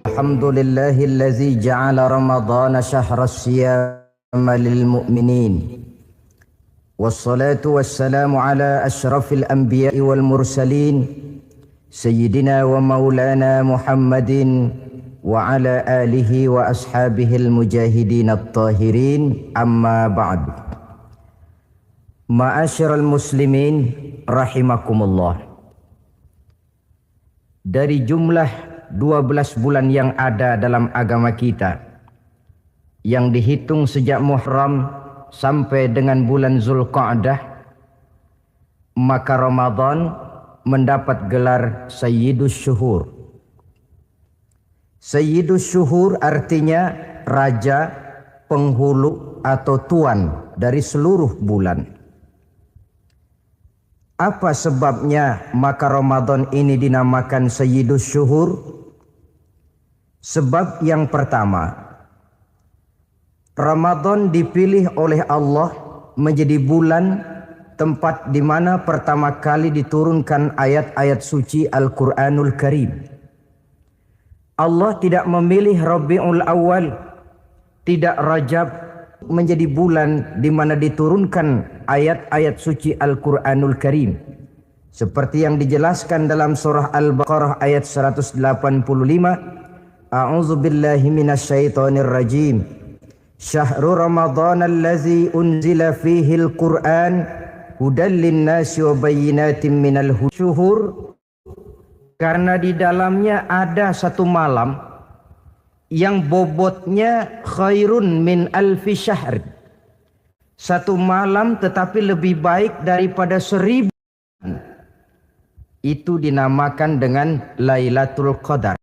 الحمد لله الذي جعل رمضان شهر الصيام للمؤمنين والصلاة والسلام على أشرف الأنبياء والمرسلين سيدنا ومولانا محمد وعلى آله وأصحابه المجاهدين الطاهرين أما بعد. Ma'asyiral muslimin rahimakumullah. Dari jumlah 12 bulan yang ada dalam agama kita yang dihitung sejak Muharram sampai dengan bulan Zulqa'dah, maka Ramadan mendapat gelar Sayyidus Syuhur. Sayyidus Syuhur artinya raja, penghulu atau tuan dari seluruh bulan. Apa sebabnya maka Ramadan ini dinamakan Sayyidus Syuhur? Sebab yang pertama, Ramadan dipilih oleh Allah menjadi bulan tempat di mana pertama kali diturunkan ayat-ayat suci Al-Quranul Karim. Allah tidak memilih Rabiul Awal, tidak Rajab menjadi bulan di mana diturunkan ayat-ayat suci Al-Quranul Karim. Seperti yang dijelaskan dalam surah Al-Baqarah ayat 185. A'udzu billahi minasyaitonir rajim. Syahrul Ramadan allazi unzila fihi al-Qur'an hudan lin-nasi wa bayyinatin minal syuhur. Karena di dalamnya ada satu malam yang bobotnya khairun min alfi syahr. Satu malam tetapi lebih baik daripada 1000. Itu dinamakan dengan Lailatul Qadar.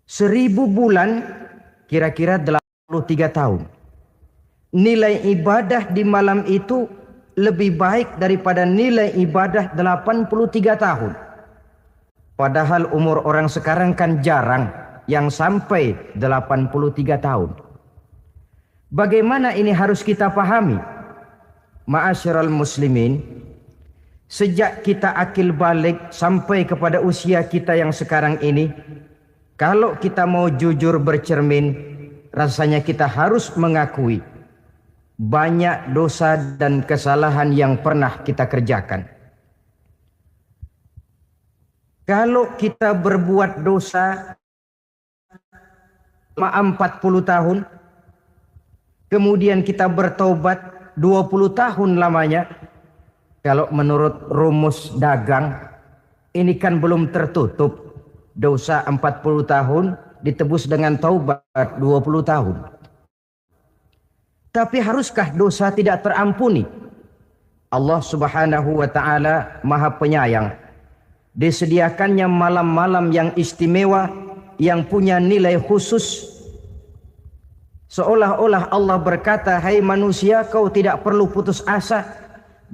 1000 bulan kira-kira 83 tahun. Nilai ibadah di malam itu lebih baik daripada nilai ibadah 83 tahun. Padahal umur orang sekarang kan jarang yang sampai 83 tahun. Bagaimana ini harus kita pahami? Ma'asyiral muslimin, sejak kita akil balik sampai kepada usia kita yang sekarang ini, kalau kita mau jujur bercermin, rasanya kita harus mengakui banyak dosa dan kesalahan yang pernah kita kerjakan. Kalau kita berbuat dosa 40 tahun, kemudian kita bertobat 20 tahun lamanya, kalau menurut rumus dagang, ini kan belum tertutup. Dosa 40 tahun ditebus dengan taubat 20 tahun. Tapi haruskah dosa tidak terampuni? Allah Subhanahu wa ta'ala Maha Penyayang. Disediakannya malam-malam yang istimewa, yang punya nilai khusus. Seolah-olah Allah berkata, hai manusia, kau tidak perlu putus asa.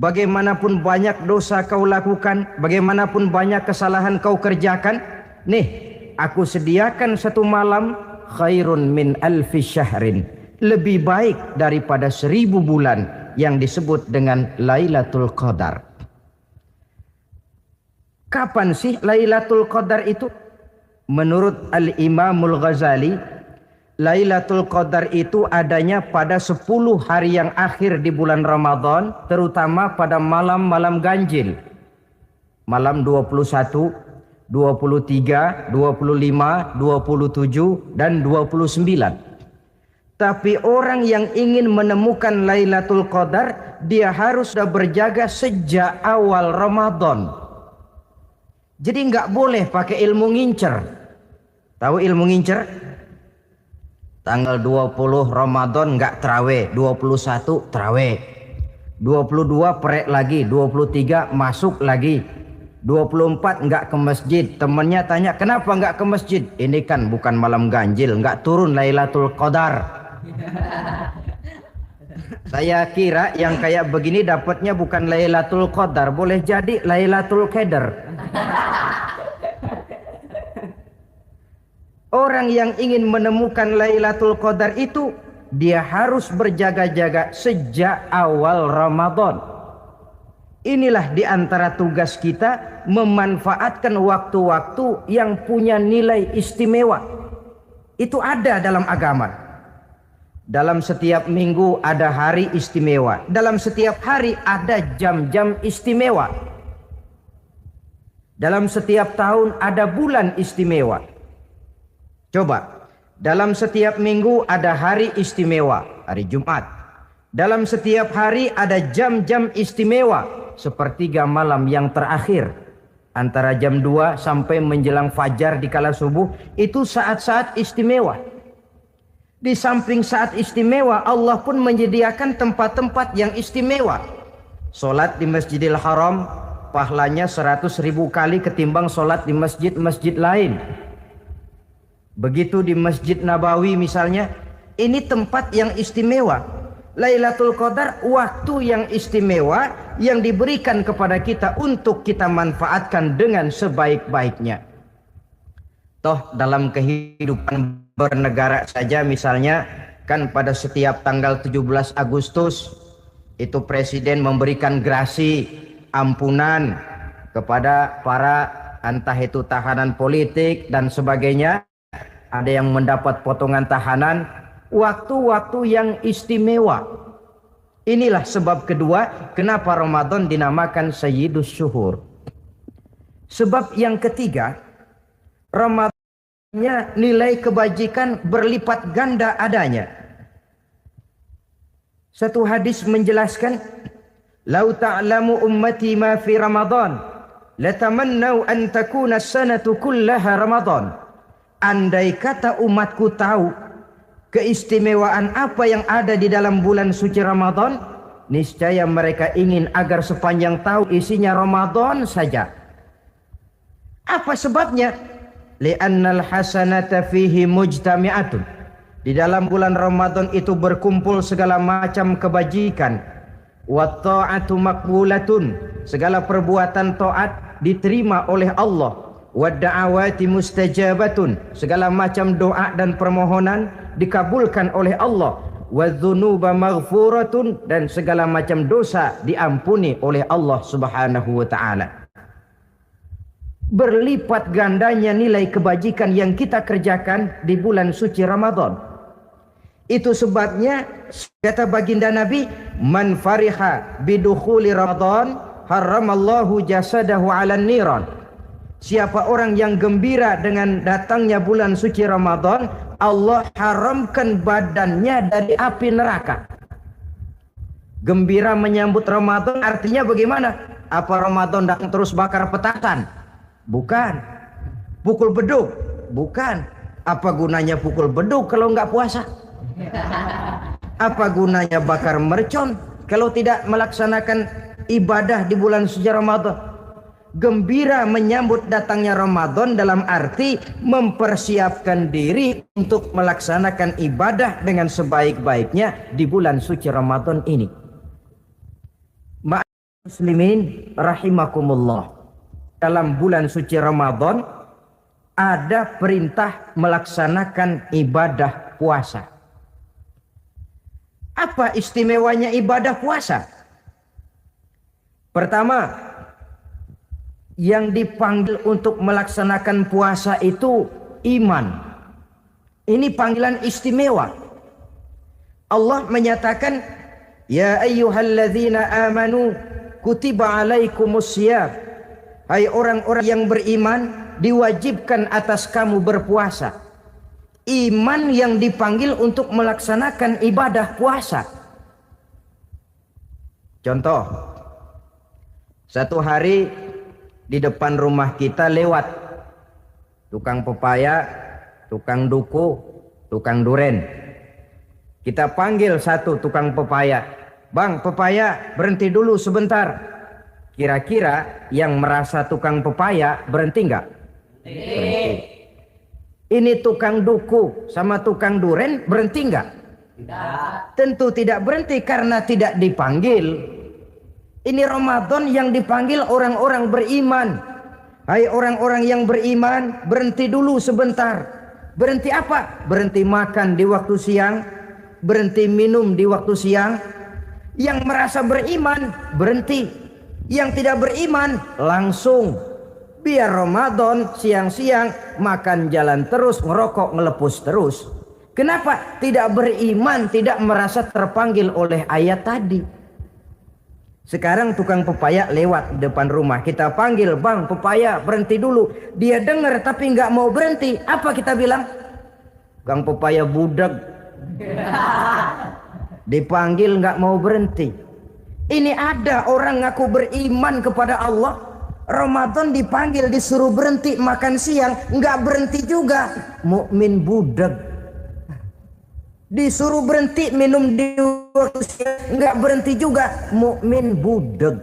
Bagaimanapun banyak dosa kau lakukan, bagaimanapun banyak kesalahan kau kerjakan, nih, aku sediakan satu malam khairun min alfi syahrin, lebih baik daripada 1000 bulan yang disebut dengan Lailatul Qadar. Kapan sih Lailatul Qadar itu? Menurut Al-Imamul Ghazali, Lailatul Qadar itu adanya pada 10 hari yang akhir di bulan Ramadan, terutama pada malam-malam ganjil. Malam 21, 23, 25, 27, dan 29. Tapi orang yang ingin menemukan Lailatul Qadar, dia harus sudah berjaga sejak awal Ramadan. Jadi nggak boleh pakai ilmu ngincer. Tahu ilmu ngincer? Tanggal 20 Ramadan nggak terawih, 21 terawih, 22 perek lagi, 23 masuk lagi, 24 nggak ke masjid. Temennya tanya, kenapa nggak ke masjid? Ini kan bukan malam ganjil, nggak turun Lailatul Qadar. Saya kira yang kayak begini dapatnya bukan Lailatul Qadar, boleh jadi Lailatul Qadar. Orang yang ingin menemukan Lailatul Qadar itu, dia harus berjaga-jaga sejak awal Ramadan. Inilah di antara tugas kita, memanfaatkan waktu-waktu yang punya nilai istimewa. Itu ada dalam agama. Dalam setiap minggu ada hari istimewa. Dalam setiap hari ada jam-jam istimewa. Dalam setiap tahun ada bulan istimewa. Coba, dalam setiap minggu ada hari istimewa, hari Jumat. Dalam setiap hari ada jam-jam istimewa, sepertiga malam yang terakhir. Antara jam 2 sampai menjelang fajar di kala subuh, itu saat-saat istimewa. Di samping saat istimewa, Allah pun menyediakan tempat-tempat yang istimewa. Solat di Masjidil Haram, pahalanya 100.000 kali ketimbang solat di masjid-masjid lain. Begitu di Masjid Nabawi misalnya, ini tempat yang istimewa. Lailatul Qadar waktu yang istimewa yang diberikan kepada kita untuk kita manfaatkan dengan sebaik-baiknya. Toh dalam kehidupan bernegara saja misalnya, kan pada setiap tanggal 17 Agustus itu presiden memberikan grasi ampunan kepada para entah itu tahanan politik dan sebagainya. Ada yang mendapat potongan tahanan. Waktu-waktu yang istimewa. Inilah sebab kedua kenapa Ramadan dinamakan Sayyidus Syuhur. Sebab yang ketiga, Ramadannya nilai kebajikan berlipat ganda adanya. Satu hadis menjelaskan, "Lau ta'lamu ummati ma fi Ramadan, latamannau an takuna as-sanatu kullaha Ramadan." Andai kata umatku tahu keistimewaan apa yang ada di dalam bulan suci Ramadan, niscaya mereka ingin agar sepanjang tahun isinya Ramadan saja. Apa sebabnya? Li'annal hasanata fihi mujtami'atun. Di dalam bulan Ramadan itu berkumpul segala macam kebajikan. Wa ta'atu maqbulatun. Segala perbuatan taat diterima oleh Allah. Wa da'awati mustajabatun. Segala macam doa dan permohonan dikabulkan oleh Allah. Wa dzunuba maghfuratun. Dan segala macam dosa diampuni oleh Allah Subhanahu wa ta'ala. Berlipat gandanya nilai kebajikan yang kita kerjakan di bulan suci Ramadan. Itu sebabnya kata baginda Nabi, "Man fariha bidukhuli Ramadan, haramallahu jasadahu 'alan niran." Siapa orang yang gembira dengan datangnya bulan suci Ramadan, Allah haramkan badannya dari api neraka. Gembira menyambut Ramadan artinya bagaimana? Apa Ramadan datang terus bakar petasan? Bukan. Pukul beduk? Bukan. Apa gunanya pukul beduk kalau nggak puasa? Apa gunanya bakar mercon kalau tidak melaksanakan ibadah di bulan suci Ramadan? Gembira menyambut datangnya Ramadan dalam arti mempersiapkan diri untuk melaksanakan ibadah dengan sebaik-baiknya di bulan suci Ramadan ini. Ma'asyiral muslimin rahimakumullah. Dalam bulan suci Ramadan ada perintah melaksanakan ibadah puasa. Apa istimewanya ibadah puasa? Pertama, yang dipanggil untuk melaksanakan puasa itu iman. Ini panggilan istimewa. Allah menyatakan, "Ya ayyuhalladzina amanu kutiba alaikumusiyam." Hai orang-orang yang beriman, diwajibkan atas kamu berpuasa. Iman yang dipanggil untuk melaksanakan ibadah puasa. Contoh, satu hari di depan rumah kita lewat tukang pepaya, tukang duku, tukang duren. Kita panggil satu tukang pepaya, "Bang, pepaya, berhenti dulu sebentar." Kira-kira yang merasa tukang pepaya berhenti enggak? Berhenti. Ini tukang duku sama tukang duren berhenti enggak? Tidak. Tentu tidak berhenti karena tidak dipanggil. Ini Ramadan yang dipanggil orang-orang beriman. Hai orang-orang yang beriman, berhenti dulu sebentar. Berhenti apa? Berhenti makan di waktu siang, berhenti minum di waktu siang. Yang merasa beriman, berhenti. Yang tidak beriman langsung biar Ramadan siang-siang makan jalan terus, ngerokok, ngelepus terus. Kenapa? Tidak beriman, tidak merasa terpanggil oleh ayat tadi. Sekarang tukang pepaya lewat depan rumah, kita panggil, "Bang, pepaya berhenti dulu." Dia dengar tapi nggak mau berhenti. Apa kita bilang? "Kang pepaya budak." Dipanggil nggak mau berhenti. Ini ada orang ngaku beriman kepada Allah, Ramadan dipanggil disuruh berhenti makan siang, nggak berhenti juga. Mukmin budak. Disuruh berhenti minum di waktu siang, nggak berhenti juga. Mukmin budak.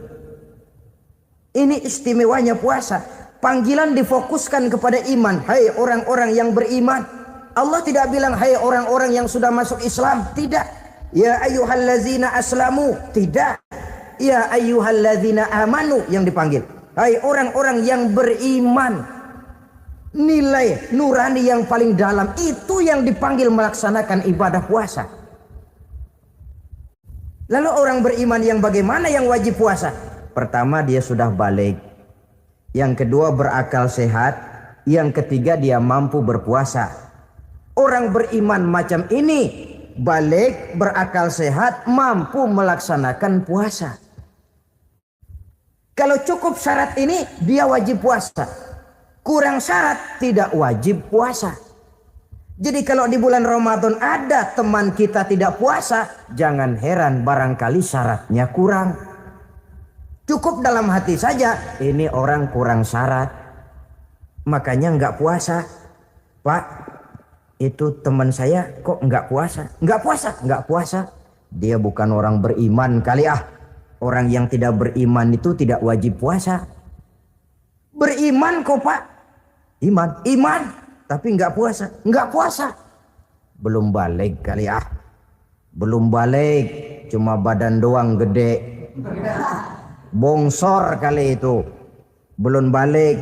Ini istimewanya puasa. Panggilan difokuskan kepada iman. Hai orang-orang yang beriman. Allah tidak bilang hai orang-orang yang sudah masuk Islam. Tidak. Ya ayyuhallazina aslamu. Tidak. Ya ayyuhallazina amanu yang dipanggil. Hai orang-orang yang beriman. Nilai nurani yang paling dalam itu yang dipanggil melaksanakan ibadah puasa. Lalu orang beriman yang bagaimana yang wajib puasa? Pertama, dia sudah balik. Yang kedua, berakal sehat. Yang ketiga, dia mampu berpuasa. Orang beriman macam ini balik, berakal sehat, mampu melaksanakan puasa. Kalau cukup syarat ini, dia wajib puasa. Kurang syarat, tidak wajib puasa. Jadi kalau di bulan Ramadan ada teman kita tidak puasa, jangan heran barangkali syaratnya kurang. Cukup dalam hati saja, ini orang kurang syarat, makanya nggak puasa. Pak, itu teman saya kok nggak puasa? Nggak puasa, nggak puasa. Dia bukan orang beriman kali ah. Orang yang tidak beriman itu tidak wajib puasa. Beriman kok Pak? Iman, tapi nggak puasa, nggak puasa. Belum balik kali ah. Belum balik, cuma badan doang gede. Bongsor kali itu. Belum balik.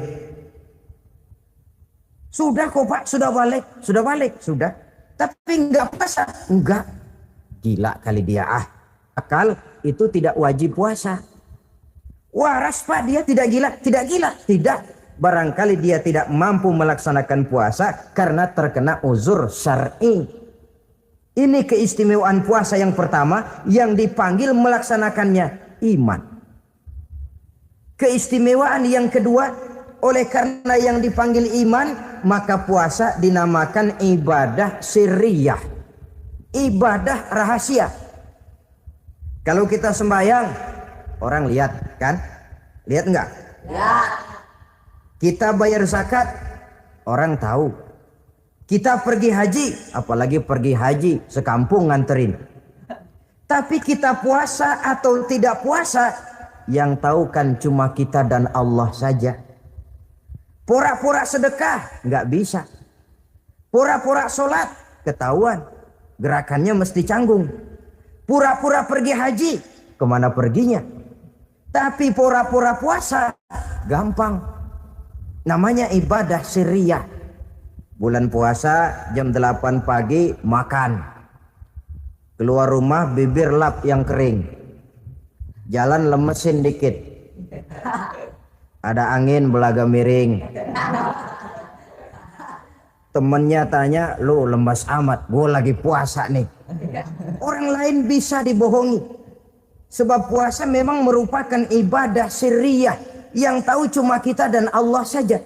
Sudah kok Pak, sudah balik, sudah. Tapi nggak puasa, enggak. Gila kali dia ah. Akal itu tidak wajib puasa. Waras Pak, dia tidak gila, tidak. Barangkali dia tidak mampu melaksanakan puasa karena terkena uzur syar'i. Ini keistimewaan puasa yang pertama yang dipanggil melaksanakannya iman. Keistimewaan yang kedua, oleh karena yang dipanggil iman, maka puasa dinamakan ibadah sirriyah, ibadah rahasia. Kalau kita sembahyang, orang lihat kan? Lihat enggak? Ya. Kita bayar zakat, orang tahu. Kita pergi haji, apalagi pergi haji, sekampung nganterin. Tapi kita puasa atau tidak puasa, yang tahu kan cuma kita dan Allah saja. Pura-pura sedekah, nggak bisa. Pura-pura sholat, ketahuan. Gerakannya mesti canggung. Pura-pura pergi haji, kemana perginya? Tapi pura-pura puasa, gampang. Namanya ibadah sirriyah. Bulan puasa jam 8 pagi makan. Keluar rumah bibir lap yang kering. Jalan lemesin dikit. Ada angin belaga miring. Temennya tanya, "Lu lemas amat, gue lagi puasa nih." Orang lain bisa dibohongi. Sebab puasa memang merupakan ibadah sirriyah yang tahu cuma kita dan Allah saja.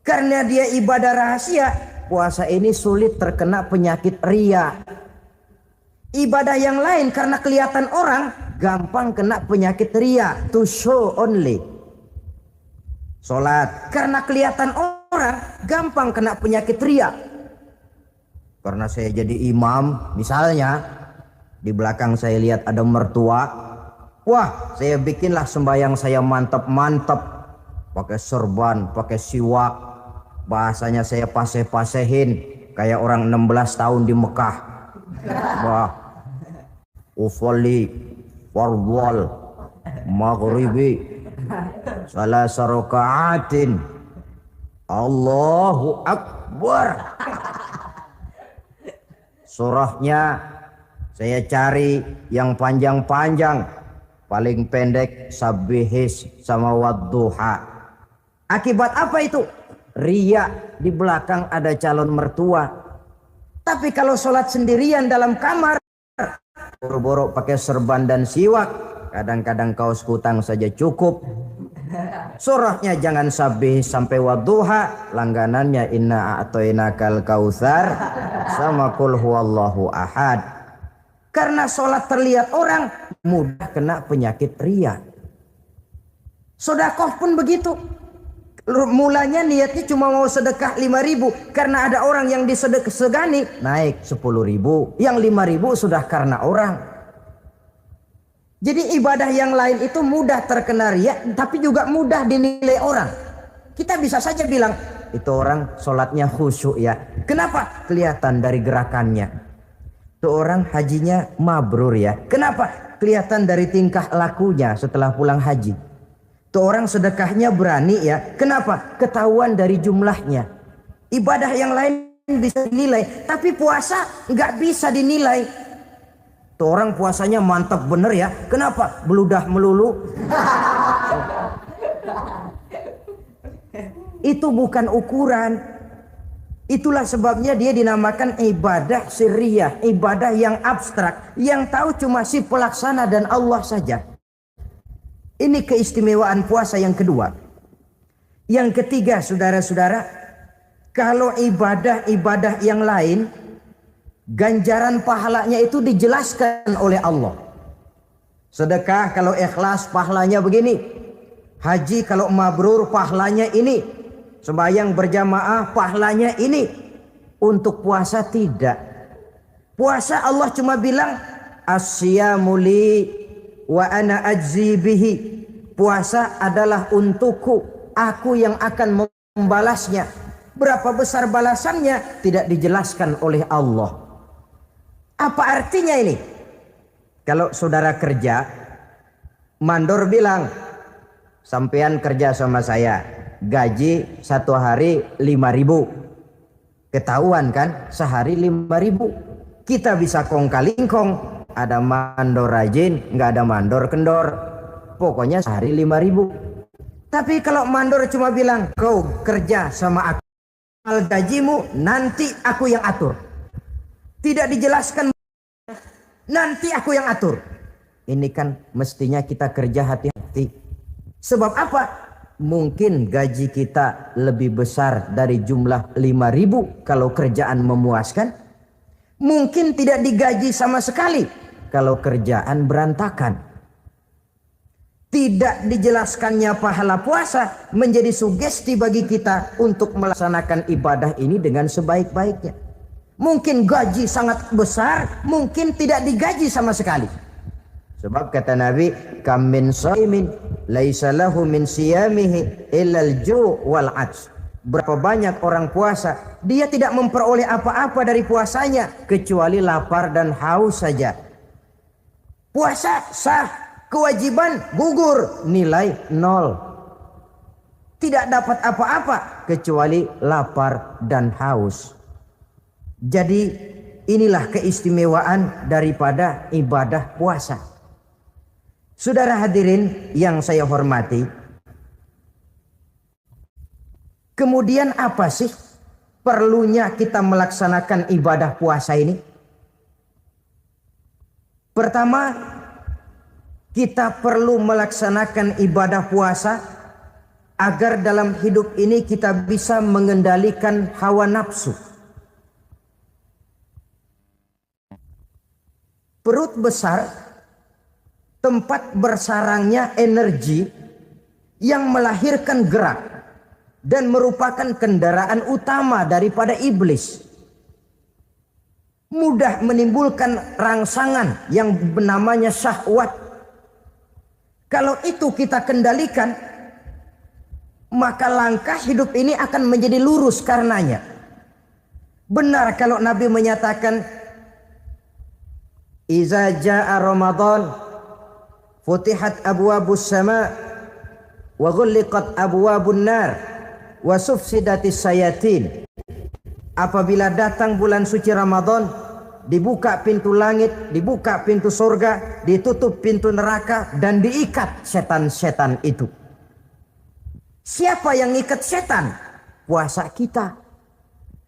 Karena dia ibadah rahasia, puasa ini sulit terkena penyakit riya. Ibadah yang lain karena kelihatan orang, gampang kena penyakit riya, to show only. Sholat karena kelihatan orang, gampang kena penyakit riya. Karena saya jadi imam, misalnya di belakang saya lihat ada mertua, wah saya bikinlah sembahyang saya mantap-mantap, pakai serban, pakai siwak, bahasanya saya paseh-pasehin kayak orang 16 tahun di Mekah. Wah, ufali warwal maghribi salah sarokaatin, Allahu Akbar. Surahnya saya cari yang panjang-panjang, Paling pendek sabbihis sama wadduha. Akibat apa itu? Riya, di belakang ada calon mertua. Tapi kalau sholat sendirian dalam kamar, boro-boro pakai serban dan siwak, kadang-kadang kaos kutang saja cukup. Surahnya jangan sabbih sampai wadduha, langganannya inna a'toinakal kautsar sama qul huwallahu ahad. Karena sholat terlihat orang, mudah kena penyakit riya. Sedekah pun begitu. Mulanya niatnya cuma mau sedekah 5.000, karena ada orang yang disegani naik 10.000, yang 5.000 sudah karena orang. Jadi ibadah yang lain itu mudah terkena riya, tapi juga mudah dinilai orang. Kita bisa saja bilang itu orang sholatnya khusyuk ya. Kenapa? Kelihatan dari gerakannya. Itu orang hajinya mabrur ya. Kenapa? Kelihatan dari tingkah lakunya setelah pulang haji. Itu orang sedekahnya berani ya. Kenapa? Ketahuan dari jumlahnya. Ibadah yang lain bisa dinilai, tapi puasa nggak bisa dinilai. Itu orang puasanya mantap bener ya. Kenapa? Beludah melulu. Itu bukan ukuran. Itulah sebabnya dia dinamakan ibadah sirriyah, ibadah yang abstrak, yang tahu cuma si pelaksana dan Allah saja. Ini keistimewaan puasa yang kedua. Yang ketiga, saudara-saudara, kalau ibadah-ibadah yang lain, ganjaran pahalanya itu dijelaskan oleh Allah. Sedekah kalau ikhlas pahalanya begini. Haji kalau mabrur pahalanya ini. Sembahyang berjamaah pahalanya ini. Untuk puasa tidak. Puasa Allah cuma bilang as-siyamu li wa ana ajzi bihi. Puasa adalah untukku, aku yang akan membalasnya. Berapa besar balasannya tidak dijelaskan oleh Allah. Apa artinya ini? Kalau saudara kerja, mandor bilang, sampean kerja sama saya, gaji satu hari 5.000. Ketahuan kan, sehari 5.000. Kita bisa kong kali kong. Ada mandor rajin, nggak ada mandor kendor. Pokoknya sehari 5.000. Tapi kalau mandor cuma bilang, kau kerja sama aku, gajimu nanti aku yang atur. Tidak dijelaskan, nanti aku yang atur. Ini kan mestinya kita kerja hati-hati. Sebab apa? Mungkin gaji kita lebih besar dari jumlah 5.000 kalau kerjaan memuaskan. Mungkin tidak digaji sama sekali kalau kerjaan berantakan. Tidak dijelaskannya pahala puasa menjadi sugesti bagi kita untuk melaksanakan ibadah ini dengan sebaik-baiknya. Mungkin gaji sangat besar, mungkin tidak digaji sama sekali. Sebab kata Nabi, kam min shaimin laisa lahu min siyamihi illa al-ju' wal 'atsy. Berapa banyak orang puasa, dia tidak memperoleh apa-apa dari puasanya kecuali lapar dan haus saja. Puasa sah, kewajiban gugur, nilai 0. Tidak dapat apa-apa kecuali lapar dan haus. Jadi inilah keistimewaan daripada ibadah puasa. Saudara hadirin yang saya hormati, kemudian apa sih perlunya kita melaksanakan ibadah puasa ini? Pertama, kita perlu melaksanakan ibadah puasa agar dalam hidup ini kita bisa mengendalikan hawa nafsu. Perut besar, tempat bersarangnya energi yang melahirkan gerak dan merupakan kendaraan utama daripada iblis. Mudah menimbulkan rangsangan yang namanya syahwat. Kalau itu kita kendalikan, maka langkah hidup ini akan menjadi lurus karenanya. Benar kalau Nabi menyatakan, iza jaa Ramadan futihat abwabus sama wa ghulliqat abwabun nar wa sufsidatis sayatin. Apabila datang bulan suci Ramadan, dibuka pintu langit, dibuka pintu surga, ditutup pintu neraka, dan diikat setan-setan itu. Siapa yang ikat setan? Puasa kita.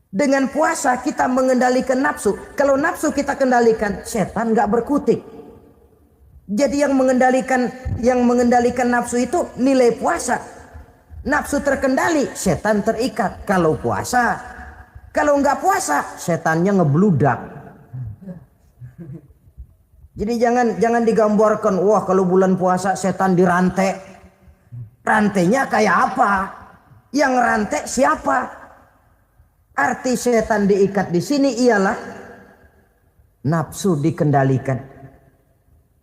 Dengan puasa kita mengendalikan nafsu. Kalau nafsu kita kendalikan, setan nggak berkutik. Jadi yang mengendalikan nafsu itu nilai puasa. Nafsu terkendali, setan terikat. Kalau puasa, kalau nggak puasa, setannya ngebludak. Jadi jangan digambarkan, wah kalau bulan puasa setan dirantai. Rantainya kayak apa? Yang rantai siapa? Arti setan diikat di sini ialah nafsu dikendalikan.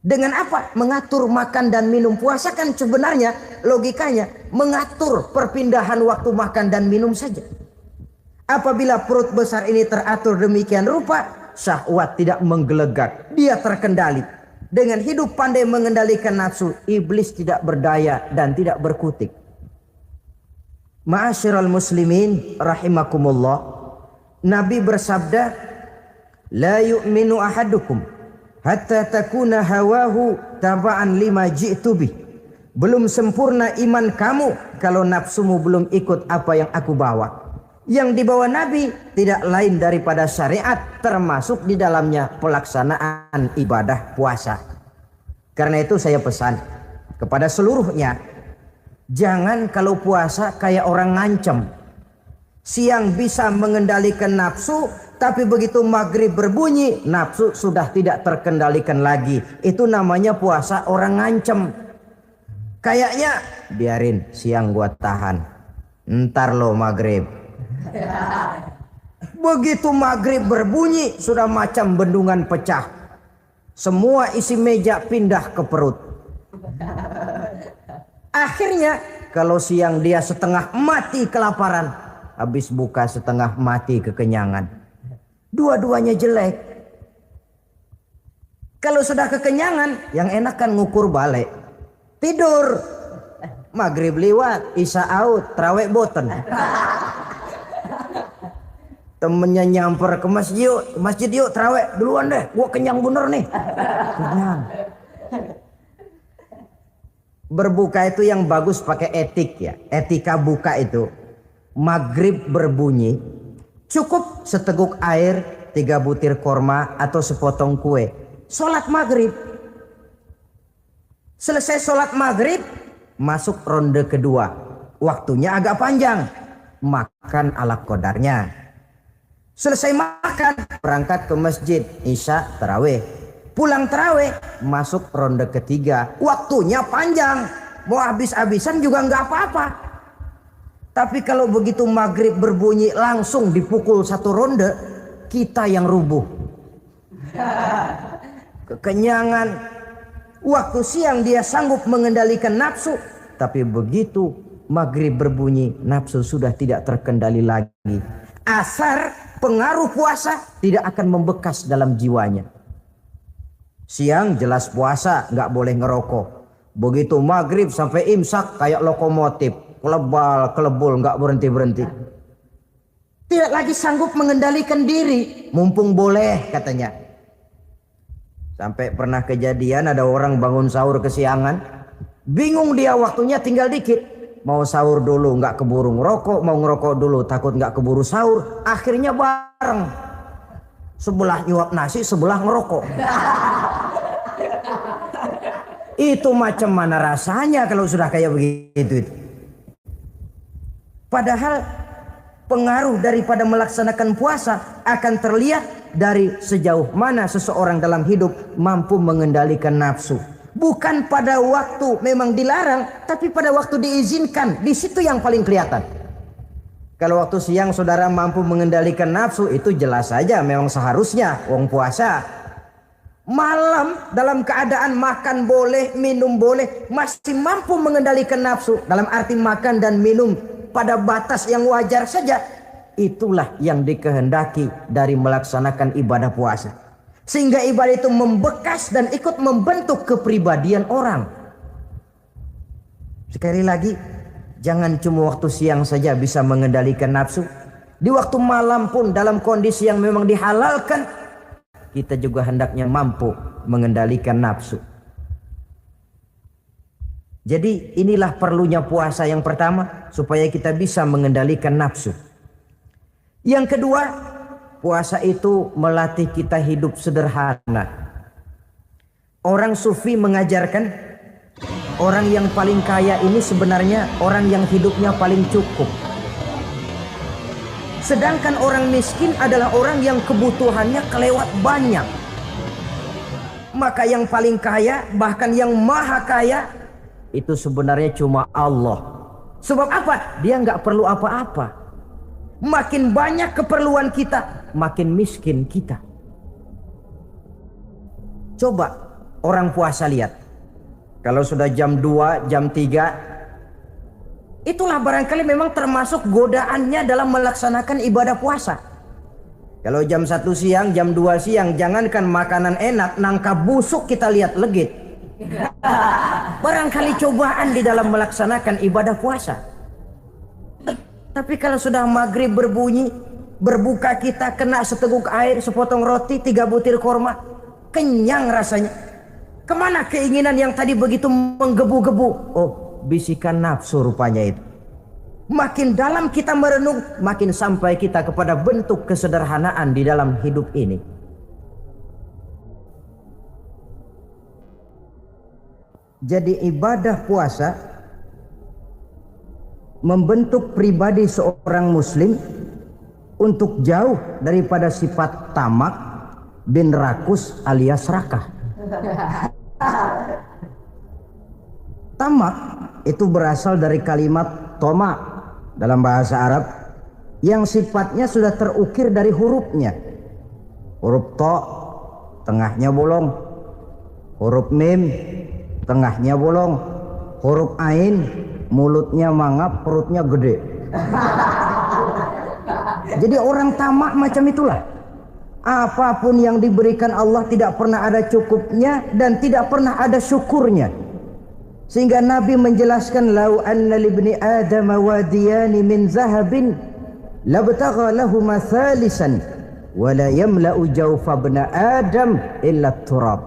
Dengan apa? Mengatur makan dan minum. Puasa kan sebenarnya logikanya mengatur perpindahan waktu makan dan minum saja. Apabila perut besar ini teratur demikian rupa, syahwat tidak menggelegak, dia terkendali. Dengan hidup pandai mengendalikan nafsu, iblis tidak berdaya dan tidak berkutik. Ma'asyiral muslimin rahimakumullah, Nabi bersabda, la yu'minu ahadukum hatta takuna hawahu taba'an lima ji'tu bih. Belum sempurna iman kamu kalau nafsumu belum ikut apa yang aku bawa. Yang dibawa Nabi tidak lain daripada syariat, termasuk di dalamnya pelaksanaan ibadah puasa. Karena itu saya pesan kepada seluruhnya, jangan kalau puasa kayak orang ngancem. Siang bisa mengendalikan nafsu, tapi begitu maghrib berbunyi, nafsu sudah tidak terkendalikan lagi. Itu namanya puasa orang ngancem. Kayaknya biarin siang gua tahan, ntar lo maghrib. Begitu maghrib berbunyi, sudah macam bendungan pecah. Semua isi meja pindah ke perut. Akhirnya kalau siang dia setengah mati kelaparan, habis buka setengah mati kekenyangan. Dua-duanya jelek. Kalau sudah kekenyangan, yang enak kan ngukur balik. Tidur. Maghrib liwat, isya out, tarawih boten. Temennya nyamper ke masjid yuk terawih duluan deh, gua kenyang bener nih. Kenyang. Berbuka itu yang bagus pakai etik ya, etika buka itu. Maghrib berbunyi, cukup seteguk air, 3 butir korma atau sepotong kue. Sholat maghrib. Selesai sholat maghrib, masuk ronde kedua. Waktunya agak panjang, makan ala qadarnya. Selesai makan, berangkat ke masjid, isya, tarawih. Pulang tarawih, masuk ronde ketiga. Waktunya panjang, mau habis-habisan juga nggak apa-apa. Tapi kalau begitu maghrib berbunyi langsung dipukul 1 ronde, kita yang rubuh. Kekenyangan. Waktu siang dia sanggup mengendalikan nafsu, tapi begitu maghrib berbunyi, nafsu sudah tidak terkendali lagi. Asar, pengaruh puasa tidak akan membekas dalam jiwanya. Siang jelas puasa, nggak boleh ngerokok. Begitu maghrib sampai imsak kayak lokomotif, kelebul nggak berhenti. Tidak lagi sanggup mengendalikan diri, mumpung boleh katanya. Sampai pernah kejadian ada orang bangun sahur kesiangan, bingung dia waktunya tinggal dikit. Mau sahur dulu nggak keburu ngerokok, mau ngerokok dulu takut nggak keburu sahur. Akhirnya bareng, sebelah nyuap nasi, sebelah ngerokok. Itu macam mana rasanya kalau sudah kayak begitu. Padahal pengaruh daripada melaksanakan puasa akan terlihat dari sejauh mana seseorang dalam hidup mampu mengendalikan nafsu. Bukan pada waktu memang dilarang, tapi pada waktu diizinkan. Di situ yang paling kelihatan. Kalau waktu siang saudara mampu mengendalikan nafsu, itu jelas saja memang seharusnya wong puasa. Malam dalam keadaan makan boleh, minum boleh, masih mampu mengendalikan nafsu. Dalam arti makan dan minum pada batas yang wajar saja. Itulah yang dikehendaki dari melaksanakan ibadah puasa. Sehingga ibadah itu membekas dan ikut membentuk kepribadian orang. Sekali lagi, jangan cuma waktu siang saja bisa mengendalikan nafsu. Di waktu malam pun dalam kondisi yang memang dihalalkan, kita juga hendaknya mampu mengendalikan nafsu. Jadi inilah perlunya puasa yang pertama, supaya kita bisa mengendalikan nafsu. Yang kedua, puasa itu melatih kita hidup sederhana. Orang sufi mengajarkan orang yang paling kaya ini sebenarnya orang yang hidupnya paling cukup. Sedangkan orang miskin adalah orang yang kebutuhannya kelewat banyak. Maka yang paling kaya, bahkan yang maha kaya, itu sebenarnya cuma Allah. Sebab apa? Dia nggak perlu apa-apa. Makin banyak keperluan kita, makin miskin kita. Coba orang puasa lihat. Kalau sudah jam 2, jam 3, itulah barangkali memang termasuk godaannya dalam melaksanakan ibadah puasa. Kalau jam 1 siang, jam 2 siang, jangankan makanan enak, nangka busuk kita lihat legit. Barangkali cobaan di dalam melaksanakan ibadah puasa. Tapi kalau sudah maghrib berbunyi, berbuka kita kena seteguk air, sepotong roti, 3 butir korma, kenyang rasanya. Kemana keinginan yang tadi begitu menggebu-gebu? Oh, bisikan nafsu rupanya itu. Makin dalam kita merenung, makin sampai kita kepada bentuk kesederhanaan di dalam hidup ini. Jadi ibadah puasa membentuk pribadi seorang muslim untuk jauh daripada sifat tamak bin rakus alias rakah. Tamak itu berasal dari kalimat toma dalam bahasa Arab yang sifatnya sudah terukir dari hurufnya. Huruf to tengahnya bolong, huruf mim tengahnya bolong, huruf ain mulutnya mangap, perutnya gede. Jadi orang tamak macam itulah. Apapun yang diberikan Allah tidak pernah ada cukupnya dan tidak pernah ada syukurnya. Sehingga Nabi menjelaskan, lau anna libni adam wadiyani min zahabin labtagha lahuma thalisan wa la yamla'u jawfa ibna adam illa turab.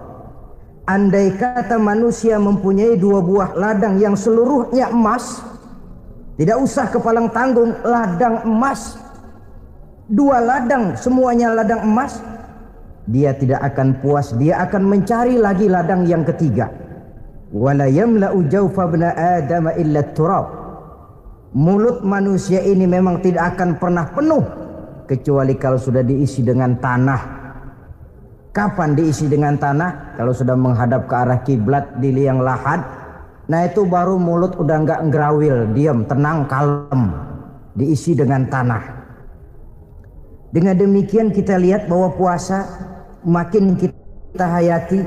Andai kata manusia mempunyai 2 buah ladang yang seluruhnya emas, tidak usah kepalang tanggung, ladang emas, 2 ladang semuanya ladang emas, dia tidak akan puas, dia akan mencari lagi ladang yang ketiga. Wala yamla'u jawfa ibna adam illa turab. Mulut manusia ini memang tidak akan pernah penuh kecuali kalau sudah diisi dengan tanah. Kapan diisi dengan tanah? Kalau sudah menghadap ke arah kiblat di liang lahat, nah itu baru mulut udah nggak ngerawil, diam, tenang, kalem, diisi dengan tanah. Dengan demikian kita lihat bahwa puasa makin kita hayati,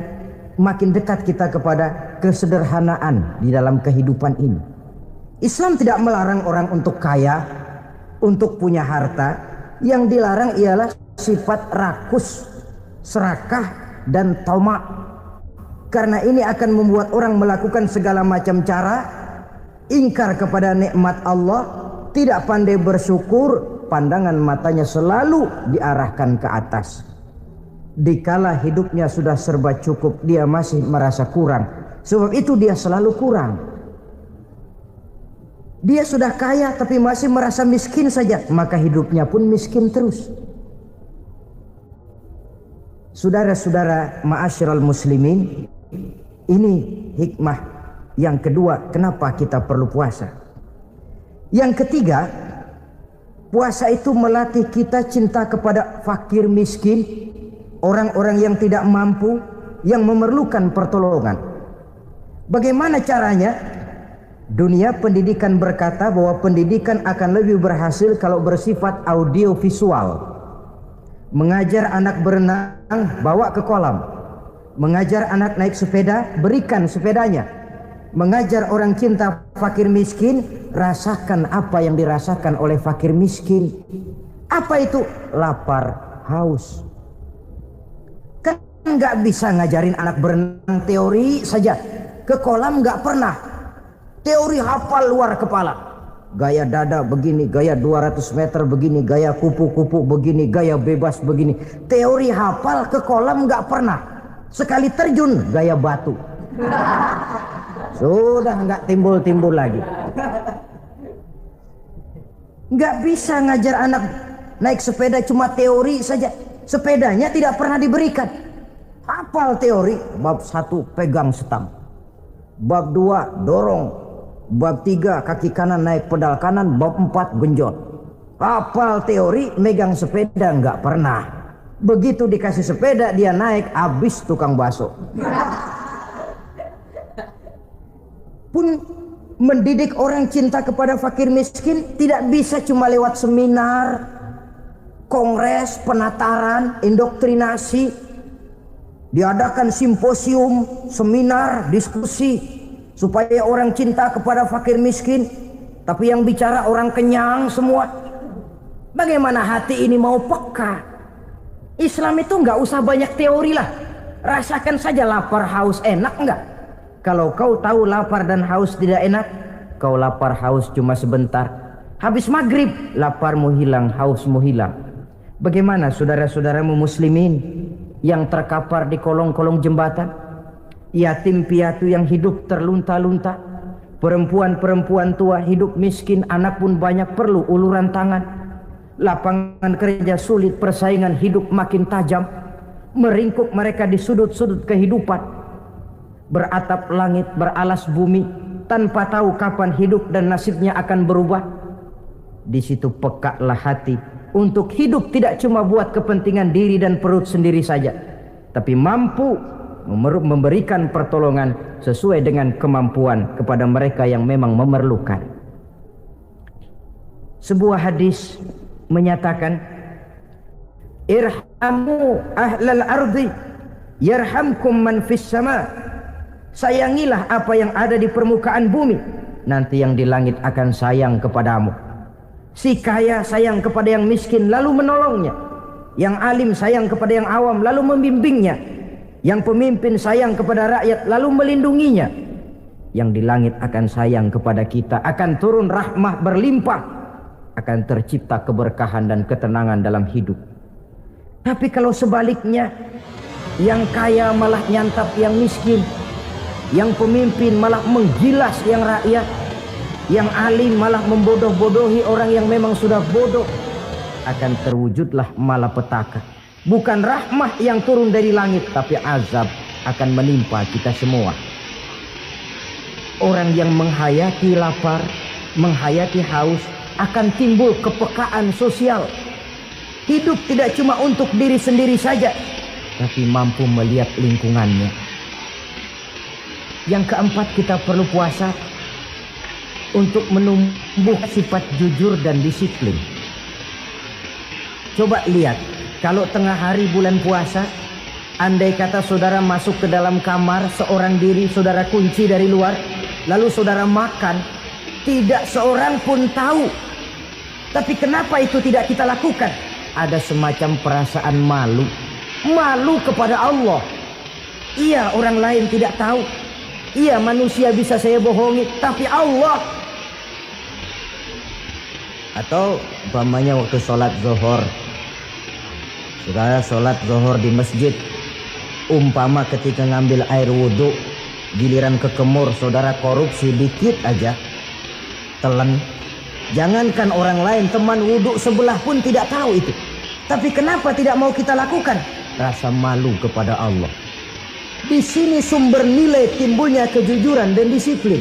makin dekat kita kepada kesederhanaan di dalam kehidupan ini. Islam tidak melarang orang untuk kaya, untuk punya harta. Yang dilarang ialah sifat rakus, serakah dan tamak. Karena ini akan membuat orang melakukan segala macam cara, ingkar kepada nikmat Allah, tidak pandai bersyukur, pandangan matanya selalu diarahkan ke atas. Dikala hidupnya sudah serba cukup, dia masih merasa kurang. Sebab itu dia selalu kurang. Dia sudah kaya tapi masih merasa miskin saja, maka hidupnya pun miskin terus. Saudara-saudara ma'asyiral muslimin, ini hikmah yang kedua kenapa kita perlu puasa. Yang ketiga, puasa itu melatih kita cinta kepada fakir miskin, orang-orang yang tidak mampu, yang memerlukan pertolongan. Bagaimana caranya? Dunia pendidikan berkata bahwa pendidikan akan lebih berhasil kalau bersifat audiovisual. Mengajar anak berenang, bawa ke kolam. Mengajar anak naik sepeda, berikan sepedanya. Mengajar orang cinta fakir miskin, rasakan apa yang dirasakan oleh fakir miskin. Apa itu? Lapar, haus. Kan nggak bisa ngajarin anak berenang teori saja. Ke kolam nggak pernah. Teori hafal luar kepala. Gaya dada begini, gaya 200 meter begini, gaya kupu-kupu begini, gaya bebas begini. Teori hafal ke kolam nggak pernah. Sekali terjun gaya batu. Sudah nggak timbul-timbul lagi. Nggak bisa ngajar anak naik sepeda cuma teori saja. Sepedanya tidak pernah diberikan. Hafal teori, bab 1 pegang setang, bab 2 dorong, bab 3 kaki kanan naik pedal kanan, bab 4 genjot. Hafal teori, megang sepeda nggak pernah. Begitu dikasih sepeda dia naik, habis tukang bakso. Pun mendidik orang cinta kepada fakir miskin tidak bisa cuma lewat seminar, kongres, penataran, indoktrinasi. Diadakan simposium, seminar, diskusi supaya orang cinta kepada fakir miskin, tapi yang bicara orang kenyang semua. Bagaimana hati ini mau peka? Islam itu nggak usah banyak teori lah. Rasakan saja lapar haus enak nggak? Kalau kau tahu lapar dan haus tidak enak, kau lapar haus cuma sebentar. Habis maghrib, laparmu hilang, hausmu hilang. Bagaimana saudara-saudaramu muslimin yang terkapar di kolong-kolong jembatan? Yatim piatu yang hidup terlunta-lunta, perempuan-perempuan tua hidup miskin, anak pun banyak perlu uluran tangan. Lapangan kerja sulit, persaingan hidup makin tajam, meringkuk mereka di sudut-sudut kehidupan. Beratap langit, beralas bumi, tanpa tahu kapan hidup dan nasibnya akan berubah. Di situ pekalah hati untuk hidup tidak cuma buat kepentingan diri dan perut sendiri saja, tapi mampu memberikan pertolongan sesuai dengan kemampuan kepada mereka yang memang memerlukan. Sebuah hadis menyatakan, irhamu ahlal ardi yarhamkum man fis sama. Sayangilah apa yang ada di permukaan bumi, nanti yang di langit akan sayang kepadamu. Si kaya sayang kepada yang miskin lalu menolongnya, yang alim sayang kepada yang awam lalu membimbingnya, yang pemimpin sayang kepada rakyat lalu melindunginya. Yang di langit akan sayang kepada kita, akan turun rahmah berlimpah, akan tercipta keberkahan dan ketenangan dalam hidup. Tapi kalau sebaliknya, yang kaya malah nyantap yang miskin, yang pemimpin malah menggilas yang rakyat, yang alim malah membodoh-bodohi orang yang memang sudah bodoh, akan terwujudlah malapetaka. Bukan rahmah yang turun dari langit, tapi azab akan menimpa kita semua. Orang yang menghayati lapar, menghayati haus, akan timbul kepekaan sosial. Hidup tidak cuma untuk diri sendiri saja, tapi mampu melihat lingkungannya. Yang keempat, kita perlu puasa untuk menumbuh sifat jujur dan disiplin. Coba lihat, kalau tengah hari bulan puasa, andai kata saudara masuk ke dalam kamar seorang diri, saudara kunci dari luar, lalu saudara makan, tidak seorang pun tahu. Tapi kenapa itu tidak kita lakukan? Ada semacam perasaan malu. Malu kepada Allah. Iya, orang lain tidak tahu. Iya, manusia bisa saya bohongi, tapi Allah. Atau umpamanya waktu sholat zuhur, saudara sholat zuhur di masjid, umpama ketika ngambil air wudhu, giliran kekemur saudara korupsi dikit aja, telan. Jangankan orang lain, teman wudhu sebelah pun tidak tahu itu. Tapi kenapa tidak mau kita lakukan? Rasa malu kepada Allah. Di sini sumber nilai timbulnya kejujuran dan disiplin.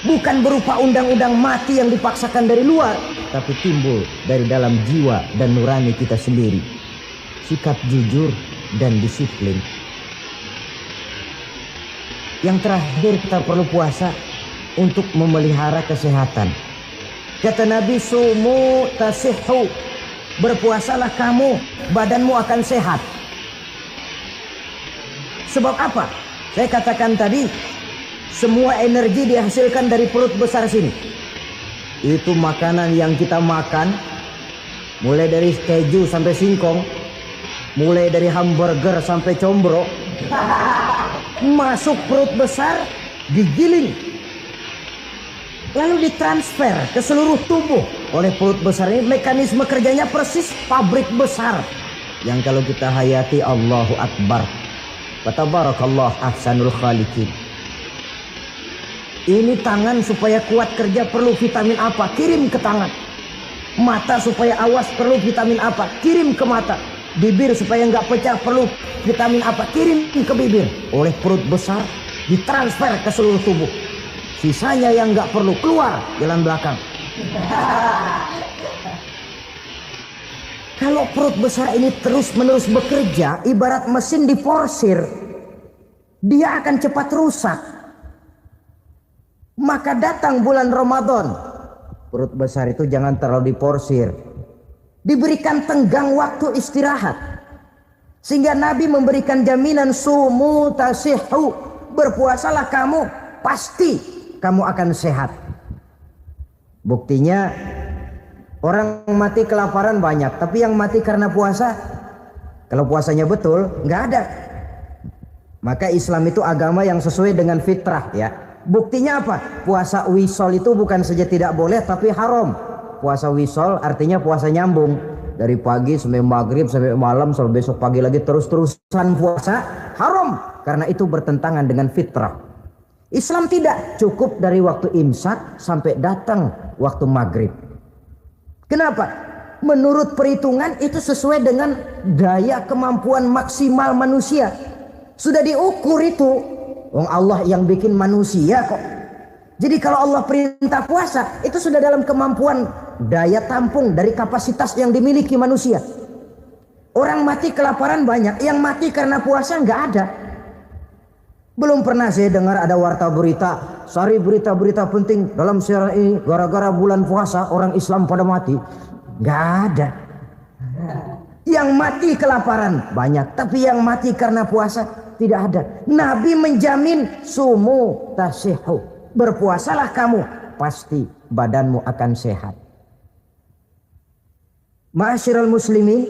Bukan berupa undang-undang mati yang dipaksakan dari luar, tapi timbul dari dalam jiwa dan nurani kita sendiri. Sikap jujur dan disiplin. Yang terakhir, kita perlu puasa untuk memelihara kesehatan. Kata Nabi, sumu tasihhu, berpuasalah kamu, badanmu akan sehat. Sebab apa? Saya katakan tadi, semua energi dihasilkan dari perut besar sini. Itu makanan yang kita makan, mulai dari keju sampai singkong, mulai dari hamburger sampai combro, masuk perut besar, digiling. lalu ditransfer ke seluruh tubuh oleh perut besar ini. Mekanisme kerjanya persis pabrik besar yang kalau kita hayati, Allahu Akbar, wa tabarakallah ahsanul khaliqin. Ini tangan supaya kuat kerja perlu vitamin apa? Kirim ke tangan. Mata supaya awas perlu vitamin apa? Kirim ke mata. Bibir supaya nggak pecah perlu vitamin apa? Kirim ke bibir. Oleh perut besar ditransfer ke seluruh tubuh. Sisanya yang nggak perlu keluar jalan belakang. Kalau perut besar ini terus-menerus bekerja, ibarat mesin diforsir, dia akan cepat rusak. Maka datang bulan Ramadan, perut besar itu jangan terlalu diporsir, diberikan tenggang waktu istirahat. Sehingga Nabi memberikan jaminan, sumu tasihhu, berpuasalah kamu, pasti kamu akan sehat. Buktinya orang mati kelaparan banyak, tapi yang mati karena puasa, kalau puasanya betul, nggak ada. Maka Islam itu agama yang sesuai dengan fitrah, ya. Buktinya apa? Puasa wisol itu bukan saja tidak boleh, tapi haram. Puasa wisol artinya puasa nyambung, dari pagi sampai maghrib sampai malam sampai besok pagi lagi terus-terusan puasa, haram, karena itu bertentangan dengan fitrah. Islam tidak, cukup dari waktu imsak sampai datang waktu maghrib. Kenapa? Menurut perhitungan itu sesuai dengan daya kemampuan maksimal manusia. Sudah diukur itu. Wong Allah yang bikin manusia kok. Jadi kalau Allah perintah puasa, itu sudah dalam kemampuan daya tampung dari kapasitas yang dimiliki manusia. Orang mati kelaparan banyak, yang mati karena puasa nggak ada. Belum pernah saya dengar ada warta berita, sari berita-berita penting dalam siaran ini, gara-gara bulan puasa orang Islam pada mati. Nggak ada. Yang mati kelaparan banyak, tapi yang mati karena puasa tidak ada. Nabi menjamin, sumu tasihhu, berpuasalah kamu, pasti badanmu akan sehat. Ma'asyiral muslimin,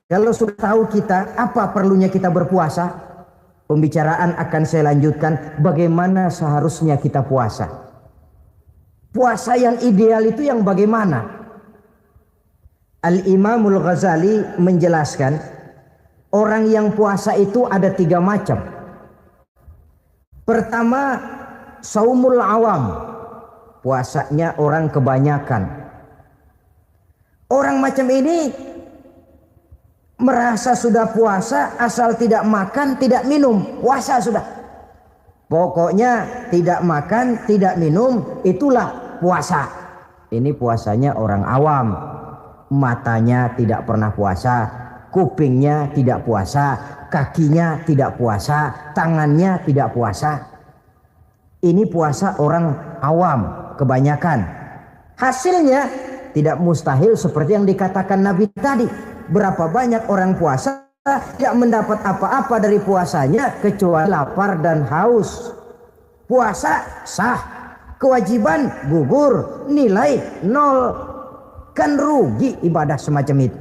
kalau sudah tahu kita apa perlunya kita berpuasa, pembicaraan akan saya lanjutkan bagaimana seharusnya kita puasa. Puasa yang ideal itu yang bagaimana? Al-Imamul Ghazali menjelaskan, orang yang puasa itu ada 3 macam. Pertama, saumul awam, puasanya orang kebanyakan. Orang macam ini merasa sudah puasa asal tidak makan, tidak minum, puasa sudah. Pokoknya tidak makan, tidak minum, itulah puasa. Ini puasanya orang awam. Matanya tidak pernah puasa, kupingnya tidak puasa, kakinya tidak puasa, tangannya tidak puasa. Ini puasa orang awam kebanyakan. Hasilnya tidak mustahil seperti yang dikatakan Nabi tadi. Berapa banyak orang puasa tidak mendapat apa-apa dari puasanya kecuali lapar dan haus. Puasa sah, kewajiban gugur, nilai 0. Kan rugi ibadah semacam itu.